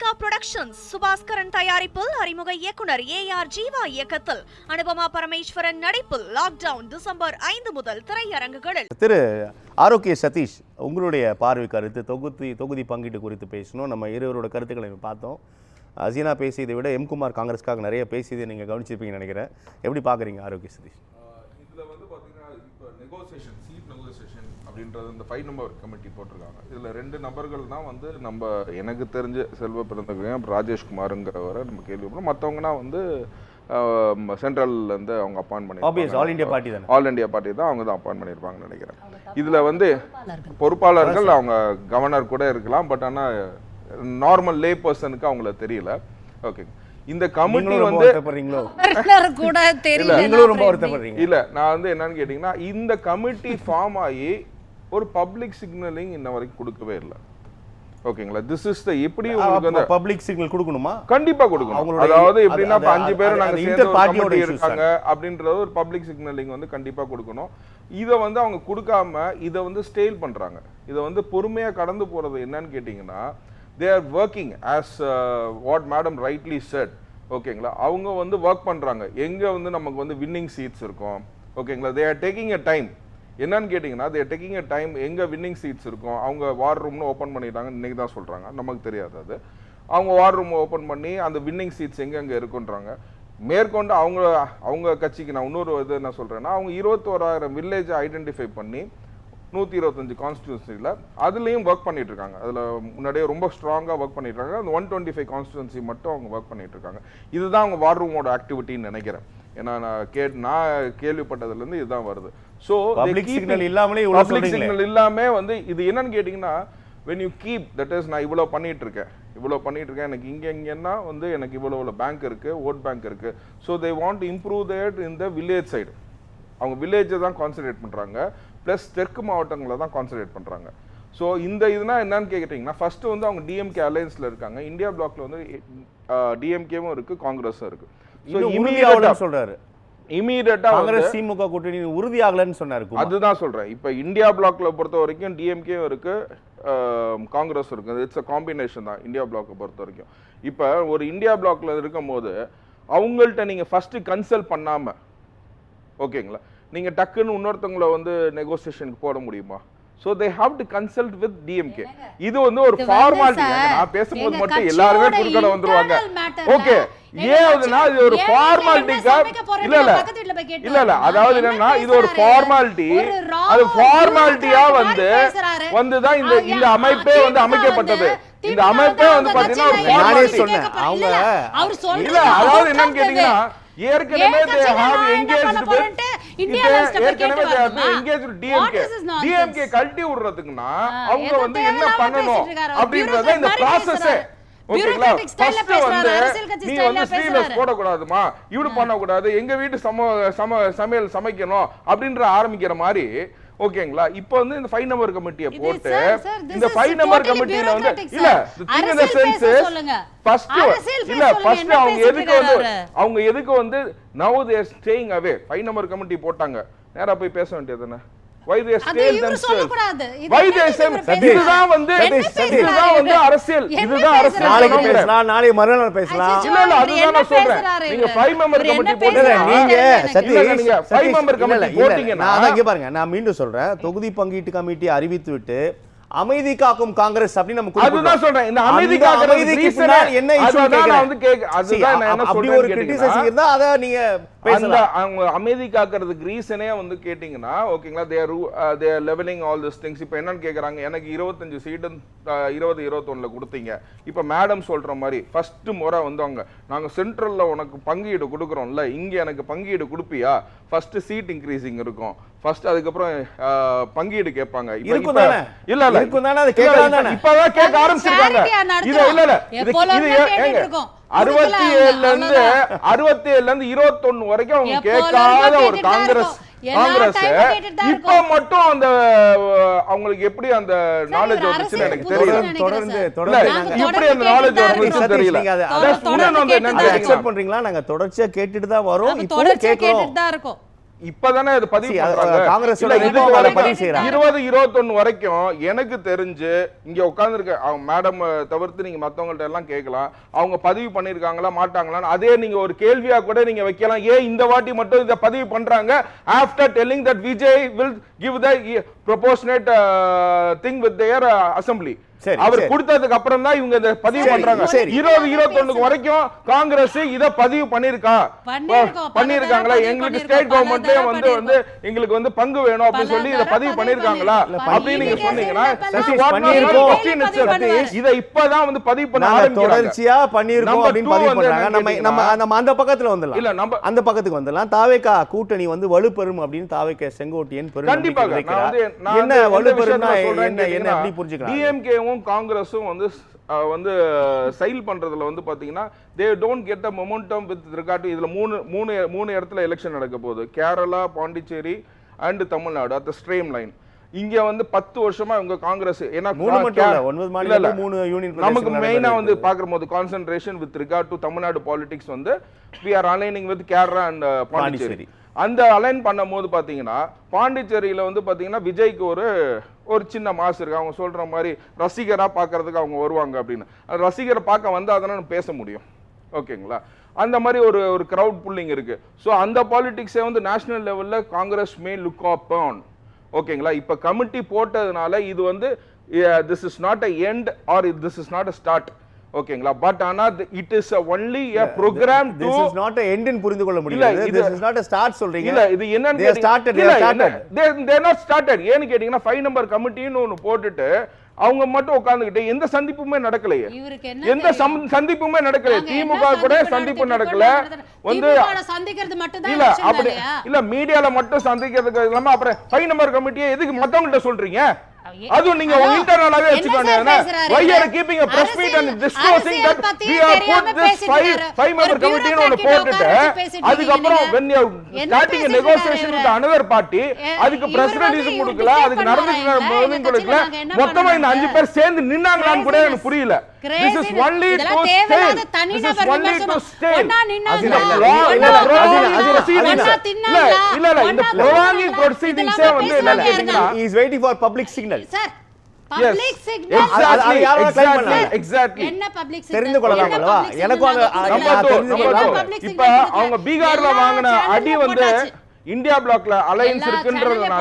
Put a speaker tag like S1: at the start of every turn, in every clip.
S1: Monica Productions Subaskaran தயாரிப்பில் அறிமுக இயக்குனர் AR ஜீவா இயக்கத்தில் அனுபமா பரமேஸ்வரன் நடிப்பில் லாக்டவுன் டிசம்பர் 5 முதல் திரையரங்குகளில்.
S2: திரு ஆரோக்கிய சதீஷ், உங்களுடைய பார்வை கருத்து தொகுதி பங்கீட்டு குறித்து பேசணும். நம்ம இருவரோட கருத்துக்களை பார்த்தோம். அசீனா பேசியதை விட குமார் காங்கிரஸ்க்காக நிறைய பேசியதை நீங்கள் கவனிச்சிருப்பீங்கன்னு நினைக்கிறேன். எப்படி பார்க்குறீங்க ஆரோக்கிய சதீஷ்?
S3: இதில் வந்து பார்த்தீங்கன்னா இப்போ நெகோசியேஷன் அப்படின்றது இந்த 5 நம்பர் கமிட்டி போட்டிருக்காங்க. இதில் 2 நபர்கள் தான் வந்து நம்ம எனக்கு தெரிஞ்ச செல்வ பிறந்தவங்க ராஜேஷ்குமாருங்கிறவரை நம்ம கேள்விப்படும். மற்றவங்கன்னா வந்து சென்ட்ரல்லேருந்து அவங்க அப்பாயின்ட் பண்ணியிருப்பாங்க.
S2: ஆல் இண்டியா பார்ட்டி தான்
S3: அவங்க தான் அப்பாயின்ட் பண்ணியிருப்பாங்கன்னு நினைக்கிறேன். இதில் வந்து பொறுப்பாளர்கள் அவங்க கவர்னர் கூட இருக்கலாம், பட் ஆனால் நார்மல் லே பர்சனுக்கு அவங்கள தெரியல. ஓகே, இந்த கமிட்டி வந்து இல்ல, நான் வந்து என்னன்னு கேட்டீங்கன்னா இந்த கமிட்டி ஃபார்ம் ஆகி ஒரு பப்ளிக் சிக்னலிங் இன்ன வரைக்கும் கொடுக்கவே இல்லை. ஓகேங்களா, திஸ் இஸ் தி எப்படி உங்களுக்கு அந்த
S2: பப்ளிக் சிக்னல் கொடுக்கணுமா?
S3: கண்டிப்பா கொடுக்கணும். அதாவது எப்படின்னா 5 பேர் நாங்க சேர்ந்து பார்ட்டியோட இருக்காங்க அப்படின்றது ஒரு பப்ளிக் சிக்னலிங் வந்து கண்டிப்பா கொடுக்கணும். இத வந்து அவங்க கொடுக்காம இத வந்து ஸ்டேல் பண்றாங்க. இத வந்து பொறுமையா கடந்து போறது என்னன்னு கேட்டீங்கன்னா they are working as what madam rightly said. ஓகேங்களா, அவங்க வந்து ஒர்க் பண்றாங்க. எங்க வந்து நமக்கு வந்து வின்னிங் சீட்ஸ் இருக்கும். ஓகேங்களா, they are taking a time. என்னன்னு கேட்டிங்கன்னா they are taking a time. எங்க வின்னிங் சீட்ஸ் இருக்கும், அவங்க வார் ரூம்னு ஓப்பன் பண்ணிட்டாங்க இன்னைக்கு தான் சொல்றாங்க, நமக்கு தெரியாது அது. அவங்க வார் ரூம் ஓப்பன் பண்ணி அந்த வின்னிங் சீட்ஸ் எங்க இருக்குன்றாங்க. மேற்கொண்டு அவங்க கட்சிக்கு நான் இன்னொரு இது என்ன சொல்றேன்னா, அவங்க 21,000 வில்லேஜ் ஐடென்டிஃபை பண்ணி 125 கான்ஸ்டியூன்சியில் அதுலேயும் ஒர்க் பண்ணிட்டு இருக்காங்க. அதில் முன்னாடியே ரொம்ப ஸ்ட்ராங்காக ஒர்க் பண்ணிட்டு இருக்காங்க. அந்த 125 கான்ஸ்டியூன்சி மட்டும் அவங்க ஒர்க் பண்ணிட்டு இருக்காங்க. இதுதான் அவங்க வார் ரூமோட ஆக்டிவிட்டின்னு நினைக்கிறேன். ஏன்னா நான் கேள்விப்பட்டதுலேருந்து இதுதான் வருது. ஸோ
S2: பப்ளிக் சிக்னல்
S3: இல்லாம வந்து இது என்னன்னு கேட்டிங்கன்னா, when you keep that is நான் இவ்வளோ பண்ணிட்டு இருக்கேன் எனக்கு இங்கன்னா வந்து எனக்கு இவ்வளோ பேங்க் இருக்கு, ஓட் பேங்க் இருக்கு. So they want to improve that in the village side. அவங்க வில்லேஜை தான் கான்சன்ட்ரேட் பண்ணுறாங்க, ப்ளஸ் தெற்கு மாவட்டங்களை தான் கான்சன்ட்ரேட் பண்ணுறாங்க. ஸோ இந்த இதுனா என்னன்னு கேட்டிங்கன்னா, ஃபர்ஸ்ட் வந்து அவங்க டிஎம்கே அலையன்ஸில் இருக்காங்க. இந்தியா பிளாக்ல வந்து டிஎம்கேவும் இருக்கு, காங்கிரஸும் இருக்கு. ஸோ இமீடியட்டா
S2: காங்கிரஸ் திமுக கூட்டணி உறுதியாகலன்னு சொன்னாரு.
S3: அதுதான் சொல்றேன். இப்போ இந்தியா பிளாக்ல பொறுத்த வரைக்கும் டிஎம்கேவும் இருக்கு, காங்கிரஸ் இருக்கு. இட்ஸ் அ காம்பினேஷன் தான் இந்தியா பிளாக்கை பொறுத்த வரைக்கும். இப்போ ஒரு இந்தியா பிளாக்ல இருக்கும் போது அவங்கள்ட்ட நீங்க ஃபர்ஸ்ட் கன்சல்ட் பண்ணாம, ஓகேங்களா, நீங்க டக்குன்னு இன்னொருத்தவங்களை வந்து நெகோசியேஷனுக்கு போட முடியுமா? So they have to consult with DMK. இது வந்து ஒரு ஃபார்மாலிட்டி. நான் பேசும்போது மட்டும் எல்லாரும் குறுக்கட வந்துருவாங்க. ஓகே, ஏன் அதுனா இது ஒரு ஃபார்மாலிட்டிக்கா? இல்ல அதாவது என்னன்னா இது ஒரு ஃபார்மாலிட்டி. அது ஃபார்மாலிட்டியா வந்து தான் இந்த அமைப்பே வந்து அமைக்கப்பட்டது. இந்த அமைப்பே வந்து பாத்தீங்கன்னா ஒரு ஃபார்மாலிட்டி. இல்ல அதாவது என்னன்னு கேட்டீங்கன்னா, ஏற்கனவே they have engaged with DMK கல்ட்டி விடுறதுக்குன்னா அவங்க வந்து என்ன பண்ணணும் அப்படின்றத இந்த ப்ராசஸ். ஓகேங்களா, ஃபர்ஸ்ட் வந்து நீ வந்து ஸ்ரீலஸ் போடக்கூடாதுமா, இப்படி பண்ணக்கூடாது, எங்க வீட்டு சமையல் சமைக்கணும் அப்படின்ற ஆரம்பிக்கிற மாதிரி. ஓகேங்களா, இப்போ வந்து இந்த 5 நம்பர் கமிட்டியை போட்டு இந்த 5 நம்பர் கமிட்டியில வந்து இல்ல ஃபர்ஸ்ட் அவங்க எதுக்கு வந்து now they are staying away. 5 number committee போட்டாங்க, நேரா போய் பேச வேண்டியது என்ன? Why they stay themselves? Why they say இதுதான் வந்து அரசியல், இதுதான் அரசியல்.
S2: நாளைக்கு பேசலாம், நாளைக்கு மறுநாள் பேசலாம்.
S3: இல்ல அதுதான் நான் சொல்றேன். நீங்க 5 மெம்பர் கமிட்டி போடுங்க.
S2: நீங்க
S3: நீங்க 5 மெம்பர் கமிட்டி போட்டீங்கன்னா
S2: நான் இங்க பாருங்க, நான் மீண்டும் சொல்றேன், தொகுதி பங்கீட்டு கமிட்டி அறிவித்து விட்டு அமைதி காக்கும் காங்கிரஸ் அப்படி நம்ம
S3: அதுதான் சொல்றேன். இந்த அமைதி காக்குறதுக்கு ரீசன் என்ன இஷ்யூ நான் வந்து அதுதான் நான் என்ன சொல்றேன்.
S2: ஒரு கிரிட்டிசிசம் இருந்தா அத நீங்க பேசலாம்.
S3: அவங்க அமைதி காக்குறதுக்கு ரீசனே வந்து கேட்டிங்கன்னா, ஓகேங்களா, they are leveling all these things. இப்போ என்னன்னு கேக்குறாங்க, எனக்கு 25 சீட் 2021ல கொடுத்தீங்க, இப்போ மேடம் சொல்ற மாதிரி ஃபர்ஸ்ட் முறை வந்து அவங்க நாங்க சென்ட்ரல்ல உனக்கு பங்கீடு கொடுக்குறோம்ல, இங்க எனக்கு பங்கீடு கொடுப்பியா? ஃபர்ஸ்ட் சீட் இன்க்ரீசிங் இருக்கும், ஃபர்ஸ்ட் அதுக்கப்புறம் பங்கீடு கேட்பாங்க. இல்ல
S2: இருக்கும் தானே, அது கேட்கலாம் தானே,
S3: இப்பதான் கேட்க ஆரம்பிச்சிருக்காங்க. இது இல்ல இது 67ல இருந்து 21 வரைக்கும் அவங்க கேட்காத ஒரு காங்கிரஸ் இப்ப மட்டும் அந்த அவங்களுக்கு எப்படி அந்த நாலேஜ் வந்துச்சுன்னு எனக்கு தெரியல. எப்படி அந்த நாலேஜ் வந்துச்சுன்னு தெரியல.
S2: அக்செப்ட் பண்றீங்களா? நாங்க தொடர்ச்சியா கேட்டுட்டு தான் வரோம், இப்போ கேட்கறோம்.
S3: இப்பதானே அது பதிவு பண்றாங்க.
S2: காங்கிரஸ்
S3: 2021 வரைக்கும் எனக்கு தெரிஞ்சு இங்க உட்கார்ந்து இருக்க மேடம் தவிர்த்து நீங்க மத்தவங்கள்ட்ட எல்லாம் கேட்கலாம், அவங்க பதிவு பண்ணிருக்காங்களா மாட்டாங்களான்னு. அதே நீங்க ஒரு கேள்வியா கூட நீங்க வைக்கலாம், ஏன் இந்த வாட்டி மட்டும் இத பதிவு பண்றாங்க after telling that Vijay will give the proportionate thing with their assembly. அவர் கொடுத்ததுக்கு அப்புறம் தான் இவங்க இத பதிவு பண்றாங்க. 2021 வரைக்கும் காங்கிரஸ் இத பதிவு பண்ணிருக்காங்களா? எங்களுக்கு ஸ்டேட் கவர்மெண்ட்லயே வந்து எங்களுக்கு வந்து பங்கு வேணும் அப்படி சொல்லி இத பதிவு பண்ணிருக்காங்களா அப்படின்னு நீங்க சொன்னீங்கன்னா இத இப்பதான் வந்து பதிவு பண்ண ஆரம்பிக்கிறாங்க.
S2: தொடர்ச்சியா பண்ணிருக்கோம் அப்படின்னு பதிவு பண்றாங்க. நம்ம அந்த பக்கத்துல வந்துடலாம். இல்ல நம்ம அந்த பக்கத்துக்கு வந்துடலாம். தாவேகா கூட்டணி வந்து வலுப்பெறும் அப்படின்னு தாவேகா செங்கோட்டையன்
S3: கண்டிப்பாக
S2: என்ன வலுப்பெறும்னா என்ன எப்படி புரிஞ்சுக்கலாம்?
S3: டிஎம்கேவும் காங்கிரஸும் வந்து சைல் பண்றதுல வந்து பாத்தீங்கன்னா they don't get the momentum with regard to இதுல மூணு இடத்துல எலெக்ஷன் நடக்க போகுது. Kerala, Pondicherry and Tamil Nadu at the stream line. இங்க வந்து 10 வருஷமா இவங்க காங்கிரஸ் ஏன்னா நமக்கு மெயினா வந்து பாக்கும்போது concentration with regard to Tamil Nadu politics வந்து we are aligning with Kerala and Pondicherry. அந்த அலைன் பண்ணும்போது பாத்தீங்கன்னா பாண்டிச்சேரியில வந்து பாத்தீங்கன்னா விஜய்க்கு ஒரு சின்ன மாசு இருக்கு. அவங்க சொல்ற மாதிரி ரசிகரா பாக்குறதுக்கு அவங்க வருவாங்க அப்படின்னு. ரசிகரை பார்க்க வந்தா அதனால பேச முடியும். ஓகேங்களா? அந்த மாதிரி ஒரு கிரவுட் புல்லிங் இருக்கு. ஸோ அந்த பாலிடிக்ஸை வந்து நேஷனல் லெவல்ல காங்கிரஸ் மே லுக் அப்பான். ஓகேங்களா? இப்ப கமிட்டி போட்டதுனால இது வந்து this is not a end or this is not a start. ஓகேங்களா? பட் ஆனா it is only a program to
S2: this is not a end ன்னு புரிந்து கொள்ள முடியல. this is not a start சொல்றீங்க.
S3: இல்ல இது என்னன்னு they are not started. ஏன்னு கேட்டிங்கன்னா 5 நம்பர் கமிட்டின்னு ஒன்னு போட்டுட்டு அவங்க மட்டும் உட்கார்ந்துகிட்டு எந்த சந்திப்புமே நடக்கலையே. எந்த சந்திப்புமே நடக்கல. திமுக கூட சந்திப்பு நடக்கல. வந்து
S4: சந்திக்கிறது மட்டும் தான்
S3: இல்ல அப்படி இல்ல மீடியால மட்டும் சந்திக்கிறதுக்கு இல்லாம அப்புறம் 5 நம்பர் கமிட்டியை எதுக்கு மத்தவங்கள்ட்ட சொல்றீங்க? அது நீங்க இன்டர்னலாவே வெச்சுக்கோங்க. why you are keeping a press meet and disclosing that we are put this 5 member committee னு போட்டுட்டு அதுக்கு அப்புறம் when you are starting a negotiation with another party அதுக்கு press release கொடுக்கல, அதுக்கு நடந்துக்கிற மீட்டிங் கொடுக்கல, மொத்தமா இந்த 5 பேர் சேர்ந்து நின்னாங்களான்னு கூட எனக்கு புரியல. This is only to stay. This is only to stay. இல்ல இந்த prolonging proceedings வந்து என்ன கேட்டீங்கன்னா
S2: he is waiting for public signal.
S4: Sir, public signal.
S3: Exactly.
S4: என்ன public signal?
S2: தெரிந்து கொள்ளலாம் அல்லவா? எனக்கு
S3: இப்ப அவங்க பீகார்ல வாங்குன அடி வந்து இந்தியா பிளாக்ல அலையன்ஸ் இருக்குன்றதுனால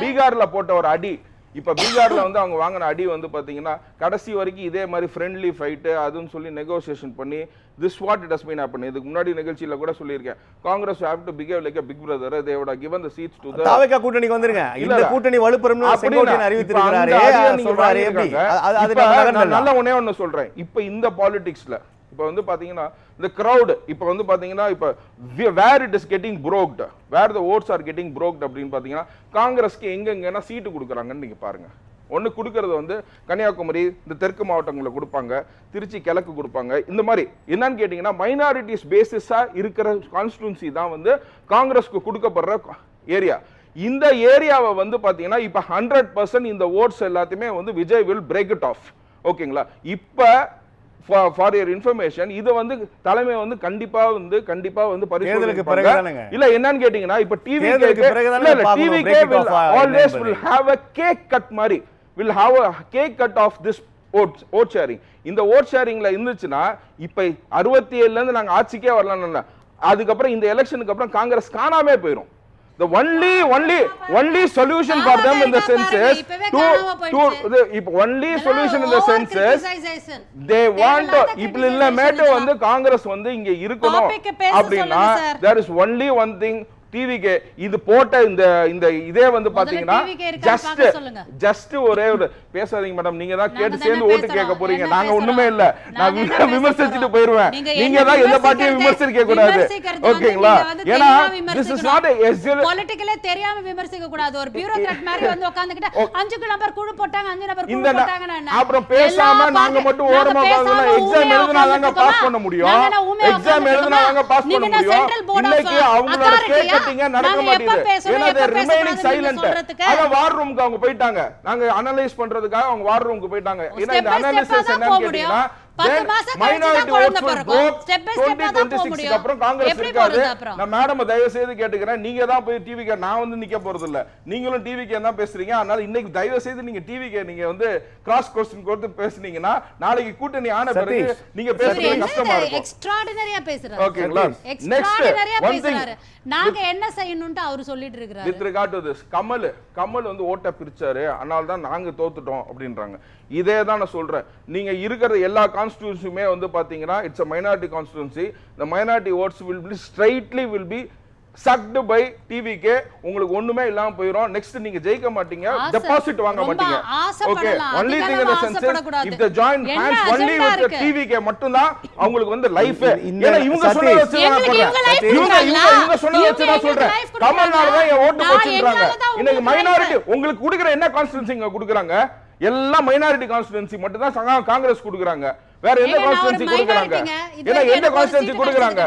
S3: பீகார்ல போட்ட ஒரு அடி. இப்ப பீகார்ல வந்து அவங்க வாங்கின அடி வந்து பாத்தீங்கன்னா கடைசி வரைக்கும் இதே மாதிரி ஃப்ரெண்ட்லி ஃபைட் அதுன்னு சொல்லி நெகோசியேஷன் பண்ணி this what it has been happening. இதுக்கு முன்னாடி நிகழ்ச்சியில கூட சொல்லியிருக்கேன், Congress have to behave like a big brother. they would have given the seats to the
S2: தாவேகா கூட்டணிக்கு வந்துருங்க. இந்த கூட்டணி வலுப்பெறும்னு செங்கோட்டையன் அறிவித்திருக்காரு. சொல்றாரு எப்படி? அது
S3: நல்ல ஒண்ணே சொல்றேன். இப்ப இந்த பாலிடிக்ஸ்ல இப்ப வந்து பாத்தீங்கன்னா the crowd இப்ப வந்து பாத்தீங்கன்னா இப்ப where it is getting broked, where the votes are getting broked அப்படினு பாத்தீங்கன்னா காங்கிரஸ்க்கு எங்கெங்கன்னா சீட்டு கொடுக்கறாங்கன்னு நீங்க பாருங்க. ஒன்னு கொடுக்கிறது வந்து கன்னியாகுமரி இந்த தெற்கு மாவட்டங்களை கொடுப்பாங்க, திருச்சி கிழக்கு கொடுப்பாங்க. இந்த மாதிரி என்னன்னு கேட்டீங்கன்னா மைனாரிட்டிஸ் பேசிஸா இருக்கிற கான்ஸ்டிட்யூன்சி தான் வந்து காங்கிரஸ்க்கு கொடுக்கப்படுற ஏரியா. இந்த ஏரியாவை வந்து பாத்தீங்கன்னா இப்ப 100% இந்த ஓட்ஸ் எல்லாத்தையுமே வந்து Vijay will break it off. ஓகேங்களா? இப்ப for your information இது வந்து தலைமை வந்து கண்டிப்பா வந்து பரிசோதனை இல்ல என்னன்னு கேட்டீங்கன்னா இப்ப TVK will always will have a cake cut மாதிரி will have a cake cut of this vote sharing. இந்த vote sharingல இருந்துச்சுன்னா இப்ப 67ல இருந்து நாங்க ஆட்சிக்கே வரலாம்னு அதுக்கு அப்புறம் இந்த எலெக்ஷனுக்கு அப்புறம் காங்கிரஸ் காணாமே போயிடும். The only solution for them in the sense is only solution in the sense is they want இப்ப இல்ல மேட்டோ வந்து காங்கிரஸ் வந்து இங்க இருக்கணும் அப்படினா there is only one thing. TVK இது போட்ட இந்த இதே வந்து பாத்தீங்கன்னா ஜஸ்ட் ஒரே ஒரு பேசாதீங்க மேடம், நீங்க தான் கேட்டு சேர்ந்து ஓட்டு கேட்க போறீங்க. நாங்க ஒண்ணுமே இல்ல, நான் விமர்சிச்சுட்டு போயிடுவேன். நீங்க தான் எந்த பார்ட்டியும் விமர்சிக்க கூடாது. ஓகேங்களா? ஏன்னா this is not a
S4: பொலிட்டிக்கலே தெரியாம விமர்சிக்க கூடாது. ஒரு பியூரோக்ராட் மாதிரி வந்து உட்கார்ந்துக்கிட்டு 5 நம்பர் குழு போட்டாங்க, 5 நம்பர் குழு போட்டாங்கன்னா
S3: அப்புறம் பேசாம நாங்க மட்டும் ஓரமா உட்கார்ந்தா எக்ஸாம் எழுதுனாங்க பாஸ் பண்ண முடியும். எக்ஸாம் எழுதுனாங்க பாஸ் பண்ண முடியும். இன்னைக்கு அவங்களோட நடக்க மாட்டேங்குது. ஏன்னா they remaining silent. அத வார் ரூமுக்கு அவங்க போயிட்டாங்க. நாங்க அனலைஸ் பண்றதுக்காக அவங்க வார் ரூமுக்கு போயிட்டாங்க. ஏன்னா இந்த அனாலிசிஸ் என்னன்னு கேட்டீங்கன்னா
S4: 10 மாசம் கழிச்சு தான்
S3: மைனாரிட்டி
S4: குழந்தை
S3: ஓட்ஸ்
S4: பிறக்கும். Step by step ஆ தான் போக
S3: 2026
S4: முடியும்.
S3: அப்புறம் காங்கிரஸ்
S4: எப்படி
S3: இருக்காது.
S4: போறது அப்புறம்?
S3: நான் மேடம் தயவு செய்து கேட்டுக்கிறேன், நீங்க தான் போய் டிவிக்கு, நான் வந்து நிக்க போறது இல்ல, நீங்களும் டிவிக்கு தான் பேசுறீங்க. அதனால இன்னைக்கு தயவு செய்து நீங்க டிவிக்கு நீங்க வந்து கிராஸ் கொஸ்டின் கொடுத்து பேசுனீங்கன்னா நாளைக்கு கூட்டணி ஆன பிறகு
S2: சதீஷ்,
S3: நீங்க பேசுறது கஷ்டமா இருக்கும்.
S4: எக்ஸ்ட்ராடினரியா பேசுறாரு.
S3: ஓகேங்களா?
S4: எக்ஸ்ட்ராடினரியா
S3: Next, one thing.
S4: பேசுறாரு. நாங்க என்ன செய்யணும்னு அவரு சொல்லிட்டு இருக்காரு.
S3: With regard to this, Kamal வந்து ஓட்ட பிரிச்சாரு, அதனால தான் நாங்க தோத்துட்டோம் அப்படின்றாங்க. இதே தான் நான் சொல்றேன். நீங்க இருக்கிற எல்லா கான்ஸ்டிடியூன்சியுமே வந்து பாத்தீங்கன்னா it's a minority constituency. The minority votes will be straightly sucked by TVK. உங்களுக்கு ஒண்ணுமே இல்லாம போயிரும். நெக்ஸ்ட் நீங்க ஜெயிக்க மாட்டீங்க, டெபாசிட் வாங்க மாட்டீங்க. Okay, only thing in the sense is if they join hands only with the TVK மட்டும் தான் அவங்களுக்கு வந்து லைஃப். ஏன்னா இவங்க சொன்னத வச்சு தான் சொல்றேன். இவங்க சொன்னத வச்சு தான் சொல்றேன். கமல்நாடு தான் என் ஓட்டு போச்சுன்றாங்க. இன்னைக்கு மைனாரிட்டி உங்களுக்கு கொடுக்குற என்ன கான்ஸ்டிட்யூன்சி கொடுக்குறாங்க? எல்லாம் மைனாரிட்டி கான்ஸ்டிட்யூன்சி மட்டும் தான் காங்கிரஸ் கொடுக்குறாங்க. வேற எந்த கான்ஸ்டிட்யூன்சி கொடுக்குறாங்க? ஏன்னா எந்த கான்ஸ்டிட்யூன்சி கொடுக்குறாங்க?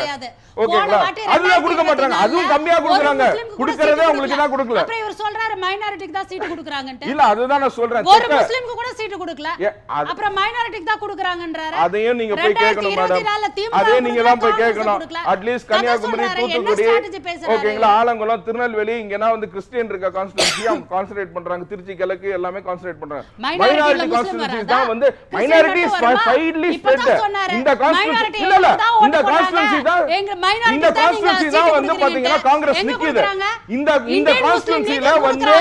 S3: ஓகேங்களா? அதுதான் கொடுக்க மாட்டாங்க, அதுவும் கம்மியா கொடுக்குறாங்க. கொடுக்கறதே உங்களுக்கு தான் கொடுக்கல.
S4: அப்புறம் இவர் சொல்றாரு மைனாரிட்டிக்கு தான் சீட் கொடுக்கறாங்கன்னு.
S3: இல்ல அதுதான் நான் சொல்றேன்.
S4: ஒரு முஸ்லிம்க்கு கூட சீட் கொடுக்கல, அப்புறம் மைனாரிட்டிக்கு தான் கொடுக்கறாங்கன்றாரு.
S3: அதையும் நீங்க போய் கேட்கணும் மேடம். அதே நீங்க தான் போய் கேட்கணும். அட்லீஸ்ட் கன்னியாகுமரி, தூத்துக்குடி, ஓகேங்களா, ஆலங்குளம், திருநெல்வேலி, இங்கனா வந்து கிறிஸ்டியன் இருக்க கான்ஸ்டிட்யூன்சியா கான்சன்ட்ரேட் பண்றாங்க. திருச்சி கிழக்கு எல்லாமே கான்சன்ட்ரேட் பண்றாங்க. மைனாரிட்டி கான்ஸ்டிட்யூன்சி தான் வந்து மைனாரிட்டி ஃபைட்லி ஸ்ப்ரெட். இந்த கான்ஸ்டிட்யூன்சி இல்ல இந்த கான்ஸ்டிட்யூன்சி தான் இந்த கான்ஸ்டிட்யூன்சி தான் வந்து பாத்தீங்கன்னா காங்கிரஸ் நிக்குது. இந்த கான்ஸ்டிட்யூன்சில வந்து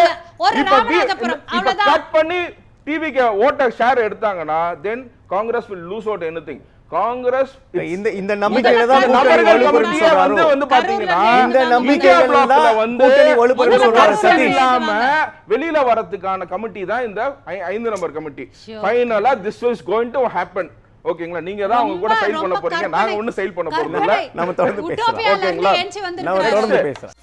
S3: இப்ப கட் பண்ணி டிவிக்கு ஓட்ட ஷேர் எடுத்தாங்கன்னா then Congress will lose out anything. Congress
S2: இந்த நம்பிக்கையில தான்
S3: நபர்கள் கமிட்டியே வந்து பாத்தீங்கன்னா
S2: இந்த நம்பிக்கையில தான் வந்து கூட்டணி வலுப்படுத்த சொல்றாரு சதீஷ்.
S3: இல்லாம வெளியில வரதுக்கான கமிட்டி தான் இந்த 5 நம்பர் கமிட்டி. ஃபைனலா this is going to happen. ஓகேங்களா? நீங்க தான் அவங்க கூட சைல் பண்ண போறீங்க, நாங்க ஒண்ணு சைல் பண்ண போறது இல்ல.
S2: நம்ம தொடர்ந்து பேசலாம்.
S3: ஓகேங்களா?
S2: நம்ம தொடர்ந்து பேசலாம்.